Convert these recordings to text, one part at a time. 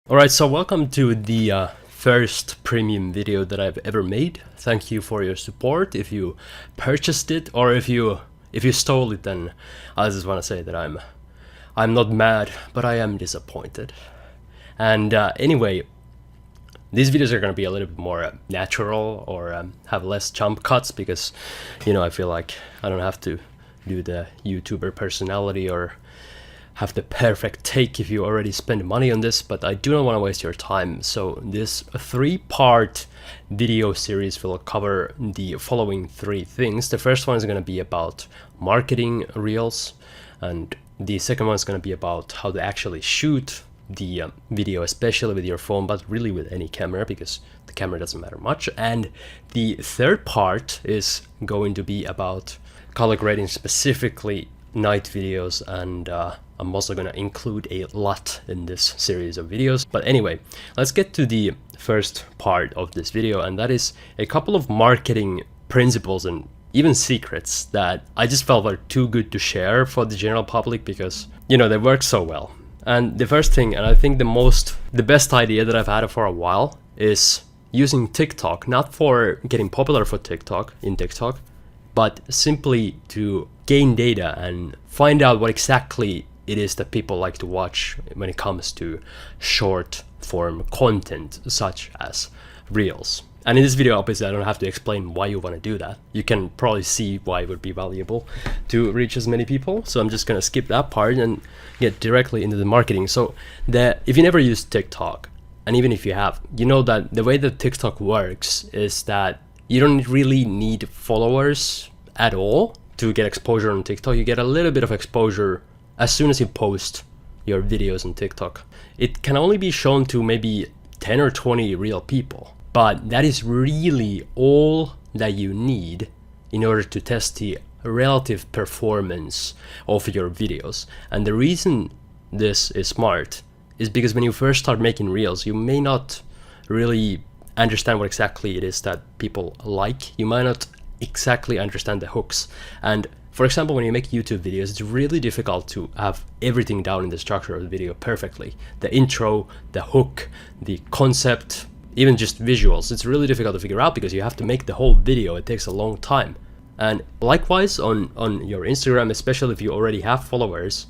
Alright, so welcome to the first premium video that I've ever made. Thank you for your support. If you purchased it or if you stole it, then I just want to say that I'm not mad, but I am disappointed. And anyway, these videos are going to be a little bit more natural or have less jump cuts because, I feel like I don't have to do the YouTuber personality or have the perfect take if you already spend money on this, but I do not want to waste your time. So this 3-part video series will cover the following 3 things. The first one is going to be about marketing reels, and the second one is going to be about how to actually shoot the video, especially with your phone, but really with any camera because the camera doesn't matter much. And the third part is going to be about color grading, specifically night videos, and I'm also going to include a lot in this series of videos. But anyway, let's get to the first part of this video, and that is a couple of marketing principles and even secrets that I just felt were too good to share for the general public because, they work so well. And the first thing, and I think the best idea that I've had for a while, is using TikTok, not for getting popular for TikTok, but simply to gain data and find out what exactly it is that people like to watch when it comes to short form content such as reels. And in this video, obviously, I don't have to explain why you want to do that. You can probably see why it would be valuable to reach as many people. So I'm just going to skip that part and get directly into the marketing. So if you never use TikTok, and even if you have, you know that the way that TikTok works is that you don't really need followers at all to get exposure on TikTok. You get a little bit of exposure as soon as you post your videos on TikTok. It can only be shown to maybe 10 or 20 real people, but that is really all that you need in order to test the relative performance of your videos. And the reason this is smart is because when you first start making reels, you may not really understand what exactly it is that people like. You might not exactly understand the hooks. And for example, when you make YouTube videos, it's really difficult to have everything down in the structure of the video perfectly. The intro, the hook, the concept, even just visuals. It's really difficult to figure out because you have to make the whole video. It takes a long time. And likewise on your Instagram, especially if you already have followers,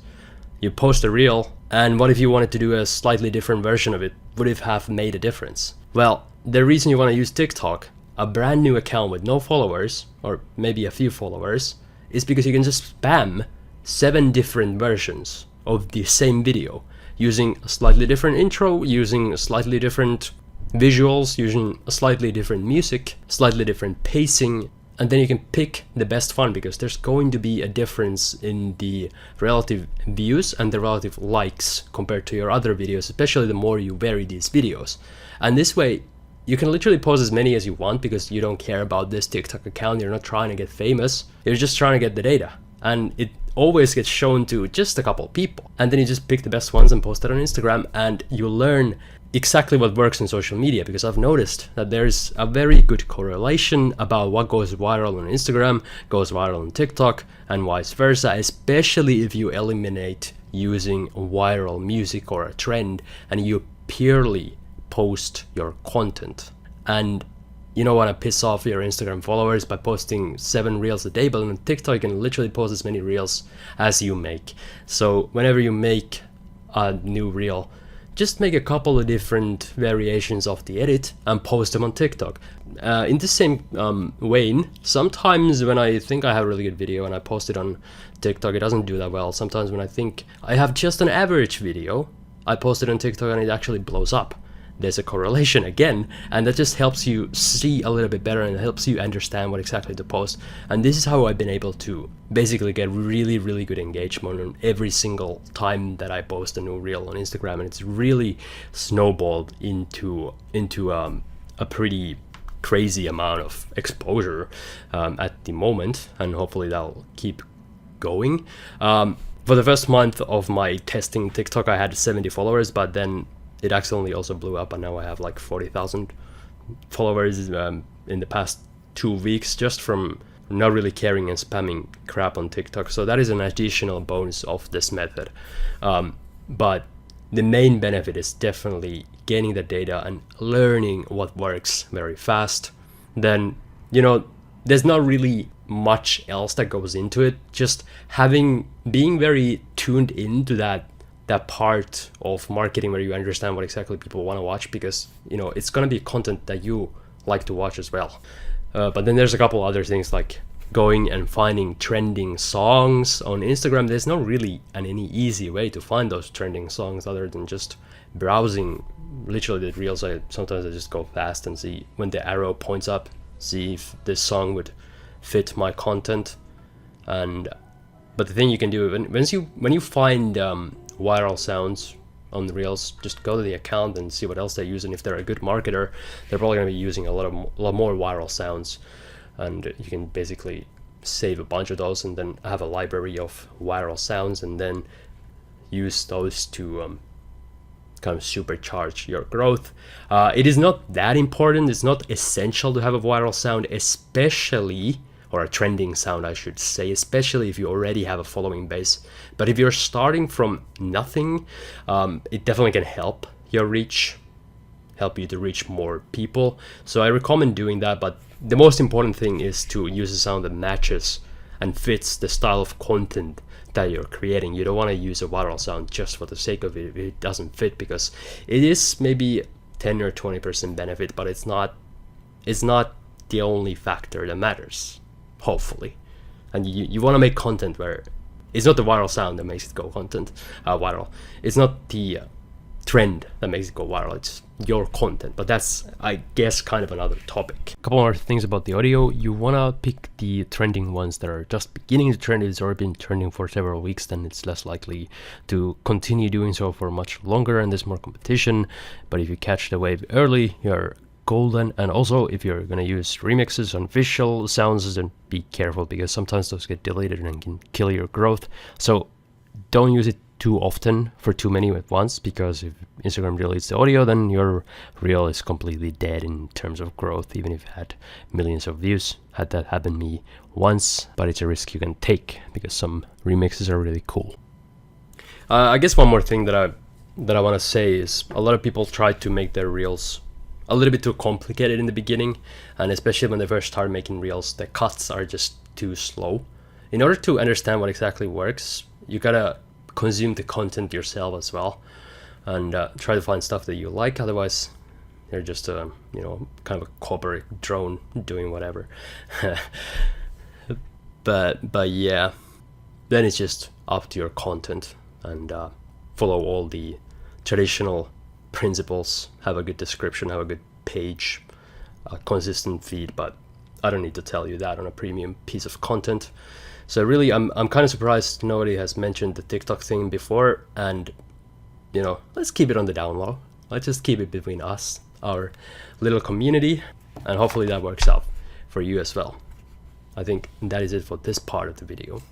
you post a reel, and what if you wanted to do a slightly different version of it? Would it have made a difference? Well, the reason you want to use TikTok, a brand new account with no followers, or maybe a few followers, is because you can just spam 7 different versions of the same video using a slightly different intro, using slightly different visuals, using a slightly different music, slightly different pacing, and then you can pick the best one because there's going to be a difference in the relative views and the relative likes compared to your other videos, especially the more you vary these videos. And this way, you can literally post as many as you want because you don't care about this TikTok account. You're not trying to get famous. You're just trying to get the data. And it always gets shown to just a couple of people. And then you just pick the best ones and post it on Instagram, and you learn exactly what works in social media, because I've noticed that there's a very good correlation about what goes viral on Instagram, goes viral on TikTok, and vice versa, especially if you eliminate using viral music or a trend and you purely post your content. And you don't want to piss off your Instagram followers by posting 7 reels a day, but on TikTok you can literally post as many reels as you make. So whenever you make a new reel, just make a couple of different variations of the edit and post them on TikTok. In the same vein, sometimes when I think I have a really good video and I post it on TikTok, it doesn't do that well. Sometimes when I think I have just an average video, I post it on TikTok and it actually blows up. There's a correlation again, and that just helps you see a little bit better and helps you understand what exactly to post. And this is how I've been able to basically get really, really good engagement on every single time that I post a new reel on Instagram, and it's really snowballed into a pretty crazy amount of exposure at the moment, and hopefully that'll keep going. For the first month of my testing TikTok, I had 70 followers, but then it accidentally also blew up, and now I have like 40,000 followers in the past 2 weeks just from not really caring and spamming crap on TikTok. So that is an additional bonus of this method. But the main benefit is definitely gaining the data and learning what works very fast. Then, you know, there's not really much else that goes into it. Just being very tuned into that part of marketing where you understand what exactly people want to watch, because, you know, it's going to be content that you like to watch as well. But then there's a couple other things like going and finding trending songs on Instagram. There's not really any easy way to find those trending songs other than just browsing literally the reels. Sometimes I just go fast and see when the arrow points up, see if this song would fit my content. But the thing you can do when you find viral sounds on the reels, just go to the account and see what else they use, and if they're a good marketer, they're probably going to be using a lot more viral sounds, and you can basically save a bunch of those and then have a library of viral sounds and then use those to kind of supercharge your growth. It is not that important. It's not essential to have a viral sound, especially, or a trending sound I should say, especially if you already have a following base. But if you're starting from nothing, it definitely can help you to reach more people. So I recommend doing that, but the most important thing is to use a sound that matches and fits the style of content that you're creating. You don't want to use a viral sound just for the sake of it if it doesn't fit, because it is maybe 10 or 20% benefit, but it's not the only factor that matters, hopefully. And you want to make content where it's not the viral sound that makes it go viral. It's not the trend that makes it go viral. It's your content. But that's, I guess, kind of another topic. A couple more things about the audio. You want to pick the trending ones that are just beginning to trend. If it's already been trending for several weeks, then it's less likely to continue doing so for much longer and there's more competition. But if you catch the wave early, you're golden. And also, if you're going to use remixes on visual sounds, then be careful, because sometimes those get deleted and can kill your growth. So don't use it too often for too many at once, because if Instagram deletes the audio, then your reel is completely dead in terms of growth, even if you had millions of views. Had that happen to me once, but it's a risk you can take because some remixes are really cool. I guess one more thing that I want to say is a lot of people try to make their reels a little bit too complicated in the beginning, and especially when they first start making reels, the cuts are just too slow. In order to understand what exactly works, you gotta consume the content yourself as well, and try to find stuff that you like. Otherwise, you're just kind of a corporate drone doing whatever. but yeah, then it's just up to your content, and follow all the traditional principles. Have a good description, have a good page, a consistent feed. But I don't need to tell you that on a premium piece of content. So really, I'm kind of surprised nobody has mentioned the TikTok thing before, and let's keep it on the down low. Let's just keep it between us, our little community, and hopefully that works out for you as well. I think that is it for this part of the video.